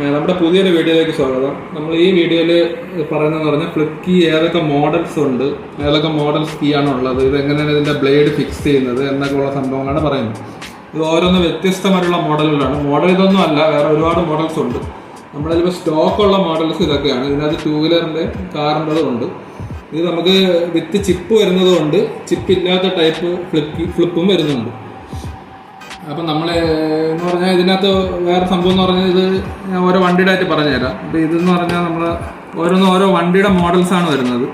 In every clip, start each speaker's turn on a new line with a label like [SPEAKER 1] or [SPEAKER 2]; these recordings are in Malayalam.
[SPEAKER 1] നമ്മുടെ പുതിയൊരു വീഡിയോയിലേക്ക് സ്വാഗതം. നമ്മൾ ഈ വീഡിയോയിൽ പറയുന്നതെന്ന് പറഞ്ഞാൽ ഫ്ലിപ്പ് കീ ഏതൊക്കെ മോഡൽസ് ഉണ്ട്, ഏതൊക്കെ മോഡൽസ് കീ ആണ് ഉള്ളത്, ഇത് എങ്ങനെയാണ് ഇതിൻ്റെ ബ്ലേഡ് ഫിക്സ് ചെയ്യുന്നത് എന്നൊക്കെയുള്ള സംഭവങ്ങളാണ് പറയുന്നത്. ഇത് ഓരോന്ന് വ്യത്യസ്തമായിട്ടുള്ള മോഡലുകളാണ്. മോഡൽ ഇതൊന്നും അല്ല, വേറെ ഒരുപാട് മോഡൽസ് ഉണ്ട്. നമ്മളിപ്പോൾ സ്റ്റോക്കുള്ള മോഡൽസ് ഇതൊക്കെയാണ്. ഇതിനകത്ത് 2 വീലറിൻ്റെ കാറിൻ്റെതും ഉണ്ട്. ഇത് നമുക്ക് വിത്ത് ചിപ്പ് വരുന്നതുകൊണ്ട് ചിപ്പ് ഇല്ലാത്ത ടൈപ്പ് ഫ്ലിപ്പും വരുന്നുണ്ട്. അപ്പം നമ്മൾ എന്ന് പറഞ്ഞാൽ ഇതിനകത്ത് വേറെ സംഭവം എന്ന് പറഞ്ഞാൽ ഇത് ഞാൻ ഓരോ വണ്ടിയുടെ ആയിട്ട് പറഞ്ഞുതരാം. അപ്പോൾ ഇതെന്ന് പറഞ്ഞാൽ നമ്മൾ ഓരോ വണ്ടിയുടെ മോഡൽസാണ് വരുന്നത്.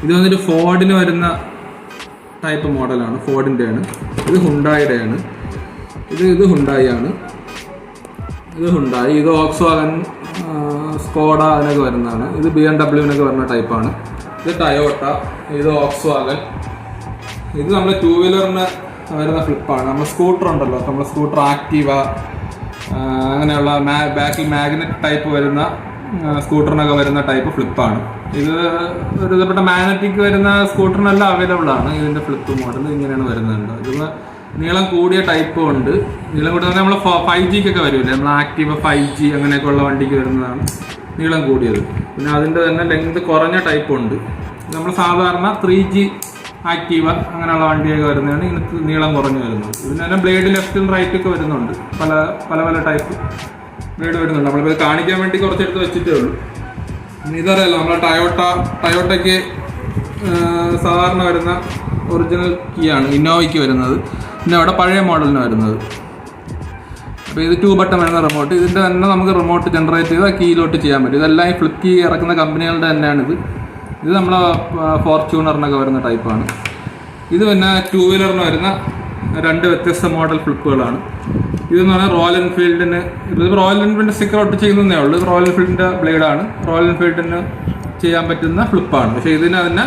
[SPEAKER 1] ഇത് വന്നിട്ട് ഫോർഡിന് വരുന്ന ടൈപ്പ് മോഡലാണ്, ഫോർഡിൻ്റെയാണ്. ഇത് ഹുണ്ടായിയുടെയാണ്. ഇത് ഹുണ്ടായി ആണ്. ഇത് ഹുണ്ടായി, ഇത് വോക്സ്വാഗൻ, സ്കോഡ അതിനൊക്കെ വരുന്നതാണ്. ഇത് BMW വരുന്ന ടൈപ്പാണ്. ഇത് ടയോട്ട, ഇത് വോക്സ്വാഗൻ. ഇത് നമ്മുടെ 2 വീലറിന് വരുന്ന ഫ്ലിപ്പാണ്. നമ്മൾ സ്കൂട്ടർ ഉണ്ടല്ലോ, നമ്മൾ സ്കൂട്ടർ ആക്റ്റീവ അങ്ങനെയുള്ള ബാക്കിൽ മാഗ്നറ്റ് ടൈപ്പ് വരുന്ന സ്കൂട്ടറിനൊക്കെ വരുന്ന ടൈപ്പ് ഫ്ലിപ്പാണ്. ഇത് ഒരു ഇതപ്പെട്ട മാഗ്നറ്റിക് വരുന്ന സ്കൂട്ടറിനെല്ലാം അവൈലബിൾ ആണ്. ഇതിൻ്റെ ഫ്ലിപ്പ് മോഡൽ ഇങ്ങനെയാണ് വരുന്നുണ്ട്. ഇത് നീളം കൂടിയ ടൈപ്പും ഉണ്ട്. നീളം കൂടിയ നമ്മൾ 5Gക്കൊക്കെ വരില്ലേ, നമ്മൾ ആക്റ്റീവ 5G അങ്ങനെയൊക്കെയുള്ള വണ്ടിക്ക് വരുന്നതാണ് നീളം കൂടിയത്. പിന്നെ അതിൻ്റെ തന്നെ ലെങ്ത് കുറഞ്ഞ ടൈപ്പും ഉണ്ട്. നമ്മൾ സാധാരണ 3G ആക്റ്റീവ അങ്ങനെയുള്ള വണ്ടിയൊക്കെ വരുന്നതാണ് ഇതിന് നീളം കുറഞ്ഞു വരുന്നത്. ഇതിന് തന്നെ ബ്ലേഡ് ലെഫ്റ്റും റൈറ്റും ഒക്കെ വരുന്നുണ്ട്. പല ടൈപ്പ് ബ്ലേഡ് വരുന്നുണ്ട്. നമ്മളിപ്പോൾ കാണിക്കാൻ വേണ്ടി കുറച്ചെടുത്ത് വെച്ചിട്ടേ ഉള്ളൂ. ഇതറിയാലോ, നമ്മളെ ടയോട്ടയ്ക്ക് സാധാരണ വരുന്ന ഒറിജിനൽ കീ ആണ് ഇന്നോവയ്ക്ക് വരുന്നത്. പിന്നെ അവിടെ പഴയ മോഡലിന് വരുന്നത്. അപ്പോൾ ഇത് 2 ബട്ടൺ വരുന്ന റിമോട്ട്. ഇതിൻ്റെ തന്നെ നമുക്ക് റിമോട്ട് ജനറേറ്റ് ചെയ്ത് കീയിലോട്ട് ചെയ്യാൻ പറ്റും. ഇതെല്ലാം ഈ ഫ്ലിപ്പ് കീ ഇറക്കുന്ന കമ്പനികളുടെ തന്നെയാണിത്. ഇത് നമ്മളെ ഫോർച്യൂണറിനൊക്കെ വരുന്ന ടൈപ്പാണ്. ഇത് പിന്നെ 2 വീലറിന് വരുന്ന 2 വ്യത്യസ്ത മോഡൽ ഫ്ലിപ്പുകളാണ്. ഇതെന്ന് പറഞ്ഞാൽ റോയൽ എൻഫീൽഡിന്, ഇത് റോയൽ എൻഫീൽഡിൻ്റെ സ്റ്റിക്കർ ഒട്ട് ചെയ്യുന്നതേ ഉള്ളൂ. ഇത് റോയൽ എൻഫീൽഡിൻ്റെ ബ്ലേഡാണ്. റോയൽ എൻഫീൽഡിന് ചെയ്യാൻ പറ്റുന്ന ഫ്ലിപ്പാണ്. പക്ഷേ ഇതിന് തന്നെ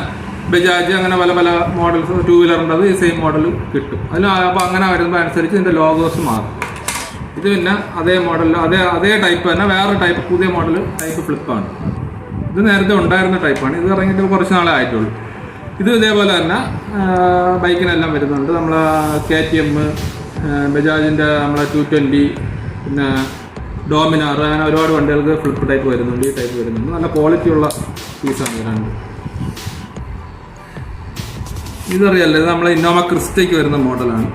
[SPEAKER 1] ബജാജ് അങ്ങനെ പല മോഡൽസ് 2 വീലറിൻ്റെത് ഈ സെയിം മോഡൽ കിട്ടും. അപ്പോൾ അങ്ങനെ വരുമ്പോൾ അനുസരിച്ച് ഇതിൻ്റെ ലോഗോസ് മാറും. ഇത് പിന്നെ അതേ മോഡലിൽ അതേ ടൈപ്പ് തന്നെ വേറെ ടൈപ്പ് പുതിയ മോഡൽ ടൈപ്പ് ഫ്ലിപ്പാണ്. ഇത് നേരത്തെ ഉണ്ടായിരുന്ന ടൈപ്പാണ്. ഇത് ഇറങ്ങിയിട്ട് കുറച്ച് നാളെ ആയിട്ടുള്ളൂ. ഇത് ഇതേപോലെ തന്നെ ബൈക്കിനെല്ലാം വരുന്നുണ്ട്. നമ്മൾ KTM, ബജാജിൻ്റെ നമ്മളെ 220, പിന്നെ ഡോമിനാർ, അങ്ങനെ ഒരുപാട് വണ്ടികൾക്ക് ഫ്ലിപ്പ് ടൈപ്പ് വരുന്നുണ്ട്. ഈ ടൈപ്പ് വരുന്നുണ്ട്. നല്ല ക്വാളിറ്റിയുള്ള പീസാണ് രണ്ട്. ഇതറിയാമല്ലോ, ഇത് നമ്മളെ ഇന്നോവ ക്രിസ്റ്റയ്ക്ക് വരുന്ന മോഡലാണ്.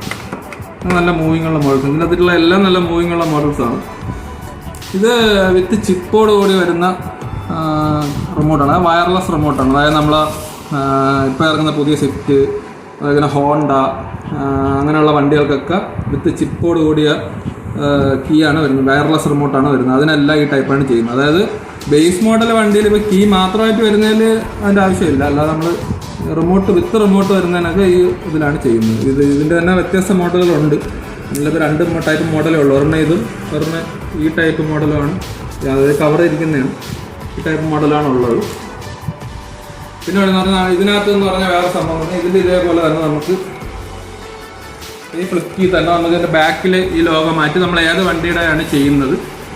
[SPEAKER 1] നല്ല മൂവിങ്ങുള്ള മോഡൽസ്. ഇതിനകത്തുള്ള എല്ലാം നല്ല മൂവിങ്ങുള്ള മോഡൽസാണ്. ഇത് വിത്ത് ചിപ്പോട് കൂടി വരുന്ന റിമോട്ടാണ്. വയർലെസ് റിമോട്ടാണ്. അതായത് നമ്മൾ ഇപ്പോൾ ഇറങ്ങുന്ന പുതിയ സ്വിഫ്റ്റ്, അതുപോലെ ഹോണ്ട അങ്ങനെയുള്ള വണ്ടികൾക്കൊക്കെ വിത്ത് ചിപ്പോട് കൂടിയ കീ ആണ് വരുന്നത്. വയർലെസ് റിമോട്ടാണ് വരുന്നത്. അതിനെല്ലാം ഈ ടൈപ്പാണ് ചെയ്യുന്നത്. അതായത് ബേസ് മോഡൽ വണ്ടിയിൽ ഇപ്പോൾ കീ മാത്രമായിട്ട് വരുന്നതിൽ അതിൻ്റെ ആവശ്യമില്ല. അല്ലാതെ നമ്മൾ വിത്ത് റിമോട്ട് വരുന്നതിനൊക്കെ ഈ ഇതിലാണ് ചെയ്യുന്നത്. ഇതിൻ്റെ തന്നെ വ്യത്യസ്ത മോഡലുകളുണ്ട്. നമ്മളിപ്പോൾ 2 ടൈപ്പ് മോഡലേ ഉള്ളൂ. ഒരെണ്ണം ഇതും ഒരെണ്ണം ഈ ടൈപ്പ് മോഡലുമാണ്. അതായത് കവർ ഇരിക്കുന്നതാണ്. ഈ ടൈപ്പ് മോഡലാണ് ഉള്ളത്. പിന്നെ എന്ന് പറഞ്ഞാൽ ഇതിനകത്ത് എന്ന് പറഞ്ഞാൽ വേറെ സംഭവം പറഞ്ഞാൽ ഇതിൻ്റെ ഇതേപോലെ തന്നെ നമുക്ക് ഈ ഫ്ലിപ്പ് കീ തന്നെ നമുക്ക് ഇതിൻ്റെ ബാക്കിൽ ഈ ലോഗോ മാറ്റി നമ്മൾ ഏത് വണ്ടിയുടെയാണ് ചെയ്യുന്നത്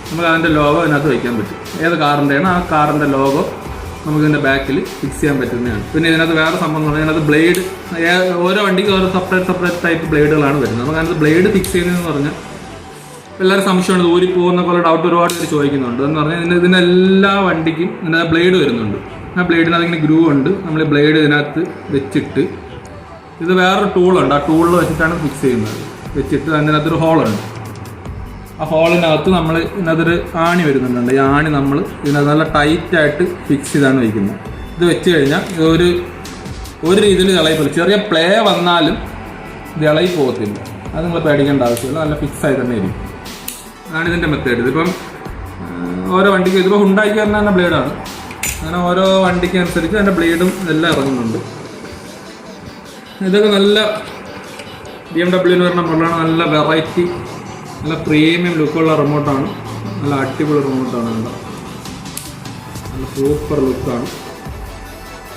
[SPEAKER 1] നമുക്ക് അതിൻ്റെ ലോഗോ ഇതിനകത്ത് വയ്ക്കാൻ പറ്റും. ഏത് കാറിൻ്റെയാണ് ആ കാറിൻ്റെ ലോഗോ നമുക്ക് ഇതിൻ്റെ ബാക്കിൽ ഫിക്സ് ചെയ്യാൻ പറ്റുന്നതാണ്. പിന്നെ ഇതിനകത്ത് വേറെ സംഭവം എന്ന് പറഞ്ഞാൽ ഇതിനകത്ത് ബ്ലേഡ് ഓരോ വണ്ടിക്ക് ഓരോ സെപ്പറേറ്റ് ടൈപ്പ് ബ്ലേഡുകളാണ് വരുന്നത്. നമുക്ക് അതിനകത്ത് ബ്ലേഡ് ഫിക്സ് ചെയ്യുന്നതെന്ന് പറഞ്ഞാൽ എല്ലാവരും സംശയമാണ്, ഊരി പോകുന്ന പോലെ ഡൗട്ട് ഒരുപാട് പേര് ചോദിക്കുന്നുണ്ട്. എന്ന് പറഞ്ഞാൽ ഇതിനെല്ലാ വണ്ടിക്കും ഇതിനകത്ത് ബ്ലേഡ് വരുന്നുണ്ട്. ആ ബ്ലേഡിനകത്ത് ഇങ്ങനെ ഗ്രൂ ഉണ്ട്. നമ്മൾ ബ്ലേഡ് ഇതിനകത്ത് വെച്ചിട്ട് ഇത് വേറൊരു ടൂളുണ്ട്. ആ ടൂളിൽ വെച്ചിട്ടാണ് ഫിക്സ് ചെയ്യുന്നത്. വെച്ചിട്ട് അതിനകത്തൊരു ഹോളുണ്ട്. ആ ഹോളിനകത്ത് നമ്മൾ ഇതിനകത്തൊരു ആണി വരുന്നുണ്ട്. ഈ ആണി നമ്മൾ ഇതിനകത്ത് നല്ല ടൈറ്റായിട്ട് ഫിക്സ് ചെയ്താണ് വയ്ക്കുന്നത്. ഇത് വെച്ച് കഴിഞ്ഞാൽ ഒരു രീതിയിൽ ഇളകി പോലും ചെറിയ പ്ലേ വന്നാലും ഇത് ഇളകി പോകത്തില്ല. അത് നിങ്ങൾ പേടിക്കേണ്ട ആവശ്യമില്ല. നല്ല ഫിക്സ് ആയി തന്നെ ഇരിക്കും. അതാണ് ഇതിൻ്റെ മെത്തേഡ്. ഇതിപ്പം ഓരോ വണ്ടിക്ക് ഇതിപ്പോൾ ഹുണ്ടായിക്ക് തന്നെ ബ്ലേഡാണ്. അങ്ങനെ ഓരോ വണ്ടിക്ക് അനുസരിച്ച് അതിൻ്റെ ബ്ലേഡും എല്ലാം ഇറങ്ങുന്നുണ്ട്. ഇതൊക്കെ നല്ല BMW പറഞ്ഞ മോഡലാണ്. നല്ല വെറൈറ്റി, നല്ല പ്രീമിയം ലുക്കുള്ള റിമോട്ടാണ്. നല്ല അടിപൊളി റിമോട്ടാണ്. നല്ല സൂപ്പർ ലുക്കാണ്.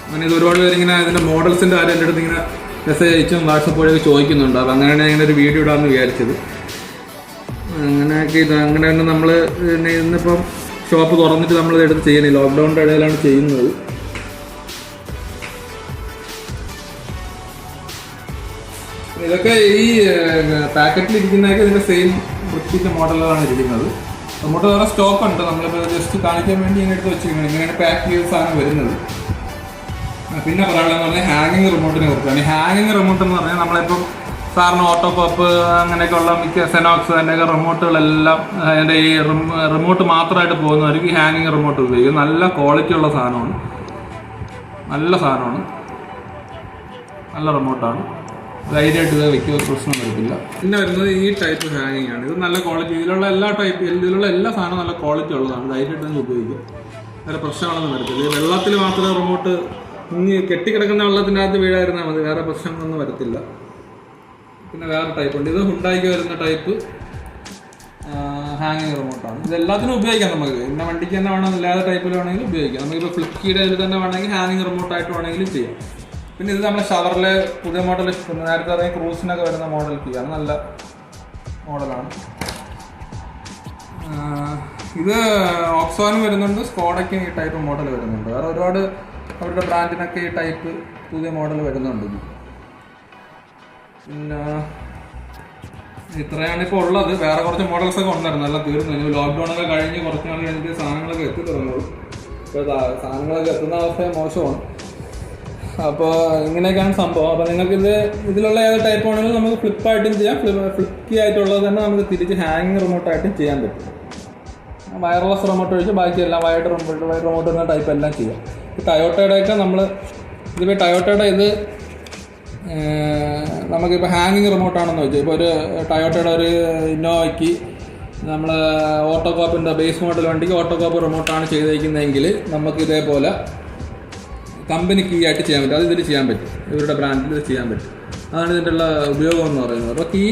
[SPEAKER 1] അങ്ങനെ ഇത് ഒരുപാട് പേരിങ്ങനെ ഇതിൻ്റെ മോഡൽസിൻ്റെ കാര്യം എൻ്റെ അടുത്ത് ഇങ്ങനെ മെസ്സേജ് അയച്ചും വാട്സപ്പ് വഴിയൊക്കെ ചോദിക്കുന്നുണ്ട്. അപ്പോൾ അങ്ങനെയാണ് ഇങ്ങനെ ഒരു വീഡിയോ ഇടാമെന്ന് വിചാരിച്ചത്. അങ്ങനെയൊക്കെ അങ്ങനെയാണ് നമ്മൾ ഇന്നിപ്പം ഷോപ്പ് തുറന്നിട്ട് നമ്മളിത് എടുത്ത് ചെയ്യുന്നത്. ലോക്ക്ഡൗണിൻ്റെ ഇടയിലാണ് ചെയ്യുന്നത്. ഇതൊക്കെ ഈ പാക്കറ്റിൽ ഇരിക്കുന്നതൊക്കെ ഇതിൻ്റെ സെയിം വൃത്തിൻ്റെ മോഡലുകളാണ് ഇരിക്കുന്നത്. റിമോട്ട് വേറെ സ്റ്റോക്ക് ഉണ്ട്. നമ്മളിപ്പോൾ ജസ്റ്റ് കാണിക്കാൻ വേണ്ടി ഇങ്ങനെ എടുത്ത് വെച്ചിരിക്കുന്നത്. ഇങ്ങനെയാണ് പാക്ക് ചെയ്ത സാധനം വരുന്നത്. പിന്നെ പറയാനുള്ളതെന്ന് പറഞ്ഞാൽ ഹാങ്ങിങ് റിമോട്ടിനെ കുറിച്ചാണ്. ഈ ഹാങ്ങിങ് റിമോട്ട് എന്ന് പറഞ്ഞാൽ നമ്മളിപ്പം സാറിന് ഓട്ടോ പോപ്പ് അങ്ങനെയൊക്കെ ഉള്ള മിക്ക സെനോക്സ് അതിൻ്റെയൊക്കെ റിമോട്ടുകളെല്ലാം അതിൻ്റെ ഈ റിമോട്ട് മാത്രമായിട്ട് പോകുന്നവർക്ക് ഈ ഹാങ്ങിങ് റിമോട്ട് ഉപയോഗിക്കും. നല്ല ക്വാളിറ്റി ഉള്ള സാധനമാണ്, നല്ല സാധനമാണ്, നല്ല റിമോട്ടാണ്. ധൈര്യമായിട്ട് ഇത് വയ്ക്കുക, പ്രശ്നം വരത്തില്ല. പിന്നെ വരുന്നത് ഈ ടൈപ്പ് ഹാങ്ങിങ് ആണ്. ഇത് നല്ല ക്വാളിറ്റി, ഇതിലുള്ള എല്ലാ സാധനവും നല്ല ക്വാളിറ്റി ഉള്ളതാണ്. ധൈര്യമായിട്ട് ഇത് ഉപയോഗിക്കുക, വേറെ പ്രശ്നങ്ങളൊന്നും വരത്തില്ല. ഈ വെള്ളത്തിൽ മാത്രമേ റിമോട്ട് കെട്ടിക്കിടക്കുന്ന വെള്ളത്തിൻ്റെ അകത്ത് വീഴായിരുന്നാൽ മതി, വേറെ പ്രശ്നങ്ങളൊന്നും വരത്തില്ല. പിന്നെ വേറെ ടൈപ്പ് ഉണ്ട്. ഇത് ഹുണ്ടായിക്ക് വരുന്ന ടൈപ്പ് ഹാങ്ങിങ് റിമോട്ടാണ്. ഇതെല്ലാത്തിനും ഉപയോഗിക്കാം നമുക്ക്. ഇന്ന വണ്ടിക്ക് തന്നെ വേണമെന്നില്ല, ഏത് ടൈപ്പിൽ വേണമെങ്കിലും ഉപയോഗിക്കാം. നമുക്കിപ്പോൾ ഫ്ലിപ്കീയുടെ ഇതിൽ തന്നെ വേണമെങ്കിൽ ഹാങ്ങിങ് റിമോട്ടായിട്ട് വേണമെങ്കിലും ചെയ്യാം. പിന്നെ ഇത് നമ്മുടെ ഷവറിലെ പുതിയ മോഡൽ, നേരത്തെ അറിയാം ക്രൂസിനൊക്കെ വരുന്ന മോഡൽ കീയാണ്, നല്ല മോഡലാണ്. ഇത് ഓക്സോനും വരുന്നുണ്ട്, സ്കോഡയ്ക്കും ഈ ടൈപ്പ് മോഡൽ വരുന്നുണ്ട്. വേറെ ഒരുപാട് അവരുടെ ബ്രാൻഡിനൊക്കെ ഈ ടൈപ്പ് പുതിയ മോഡൽ വരുന്നുണ്ട്. പിന്നെ ഇത്രയാണ് ഇപ്പോൾ ഉള്ളത്. വേറെ കുറച്ച് മോഡൽസൊക്കെ ഉണ്ടായിരുന്നു, എല്ലാം തീർന്നു. ലോക്ക്ഡൗണൊക്കെ കഴിഞ്ഞ് കുറച്ച് നാൾ കഴിഞ്ഞിട്ട് സാധനങ്ങളൊക്കെ എത്തി തുടങ്ങുള്ളൂ. ഇപ്പോൾ സാധനങ്ങളൊക്കെ എത്തുന്ന അവസ്ഥ മോശമാണ്. അപ്പോൾ ഇങ്ങനെയൊക്കെയാണ് സംഭവം. അപ്പോൾ നിങ്ങൾക്കിത് ഇതിലുള്ള ഏത് ടൈപ്പ് ആണെങ്കിലും നമുക്ക് ഫ്ലിപ്പായിട്ടും ചെയ്യാം, ഫ്ലിപ്പി ആയിട്ടുള്ളത് തന്നെ നമുക്ക് തിരിച്ച് ഹാങ്ങിങ് റിമോട്ടായിട്ടും ചെയ്യാൻ പറ്റും. വയർലെസ് റിമോട്ട് ഒഴിച്ച് ബാക്കിയെല്ലാം വയർഡ് റിമോട്ട് എന്ന ടൈപ്പ് എല്ലാം ചെയ്യാം. ഈ ടയോട്ടയുടെയൊക്കെ ഇതിപ്പോൾ ടയോട്ടയുടെ ഇത് നമുക്കിപ്പോൾ ഹാങ്ങിങ് റിമോട്ടാണെന്ന് വെച്ചാൽ, ഇപ്പോൾ ഒരു ടയോട്ടയുടെ ഒരു ഇന്നോവയ്ക്ക് നമ്മൾ ഓട്ടോകോപ്പിൻ്റെ ബേസ് മോഡൽ വണ്ടിക്ക് ഓട്ടോകോപ്പ് റിമോട്ടാണ് ചെയ്തേക്കുന്നതെങ്കിൽ നമുക്ക് ഇതേപോലെ കമ്പനി കീ ആയിട്ട് ചെയ്യാൻ പറ്റും. അത് ഇതിൽ ചെയ്യാൻ പറ്റും, ഇവരുടെ ബ്രാൻഡിൽ ഇത് ചെയ്യാൻ പറ്റും. അതാണ് ഇതിൻ്റെ ഉള്ള ഉപയോഗം എന്ന് പറയുന്നത്. അപ്പോൾ കീ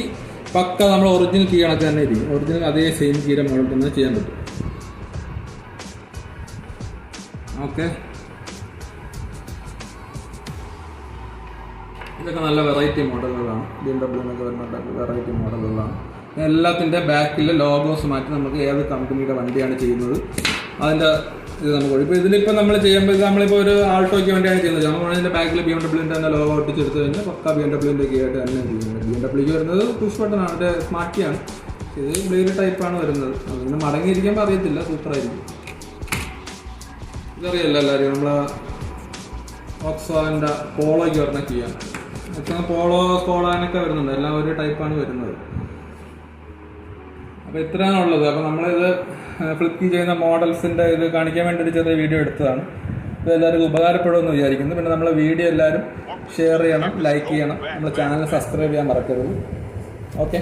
[SPEAKER 1] പക്ക നമ്മൾ ഒറിജിനൽ കീ കണക്ക് തന്നെ ഇരിക്കും, ഒറിജിനൽ അതേ സെയിം കീയുടെ മോഡൽ തന്നെ ചെയ്യാൻ പറ്റും. ഓക്കെ, ഇതൊക്കെ നല്ല വെറൈറ്റി മോഡലുകളാണ്. BMW വരുന്ന വെറൈറ്റി മോഡലുകളാണ്. എല്ലാത്തിൻ്റെ ബാക്കിൽ ലോഗോസ് മാറ്റി നമുക്ക് ഏത് കമ്പനിയുടെ വണ്ടിയാണ് ചെയ്യുന്നത് അതിൻ്റെ ഇത് നമുക്ക് ഇപ്പോൾ ഇതിലിപ്പോൾ നമ്മൾ ചെയ്യുമ്പോൾ ഇത് നമ്മളിപ്പോൾ ഒരു ആൾട്ടോയ്ക്ക് വേണ്ടിയാണ് ചെയ്യുന്നത്. നമ്മൾ അതിൻ്റെ ബാക്കിൽ BMW തന്നെ ലോഗോ ഒട്ടിച്ചെടുത്ത് കഴിഞ്ഞാൽ പക്ക BMW കീ ആയിട്ട് തന്നെ ചെയ്യുന്നത്. BMW വരുന്നത് പുഷ് ബട്ടണാണ്, അതിൻ്റെ സ്മാർട്ട് കീയാണ്. ഇത് ബ്ലേഡ് ടൈപ്പാണ് വരുന്നത്. അതിന് മടങ്ങിയിരിക്കുമ്പോൾ അറിയത്തില്ല, സൂപ്പറായിരിക്കും. ഇതറിയല്ലോ എല്ലാവരും, നമ്മളെ ഓക്സോൻ്റെ പോളോയ്ക്ക് വരുന്ന കീയാണ്. പോളോ സ്കോഡാനൊക്കെ വരുന്നുണ്ട്, എല്ലാം ഒരു ടൈപ്പാണ് വരുന്നത്. അപ്പോൾ ഇത്രയാണ് ഉള്ളത്. അപ്പോൾ നമ്മളിത് ഫ്ലിപ്പ് ചെയ്യുന്ന മോഡൽസിൻ്റെ ഇത് കാണിക്കാൻ വേണ്ടി ഒരു ചെറിയ വീഡിയോ എടുത്തതാണ്. ഇത് എല്ലാവർക്കും ഉപകാരപ്പെടുമെന്ന് വിചാരിക്കുന്നു. പിന്നെ നമ്മളെ വീഡിയോ എല്ലാവരും ഷെയർ ചെയ്യണം, ലൈക്ക് ചെയ്യണം, നമ്മുടെ ചാനൽ സബ്സ്ക്രൈബ് ചെയ്യാൻ മറക്കരുത്. ഓക്കെ.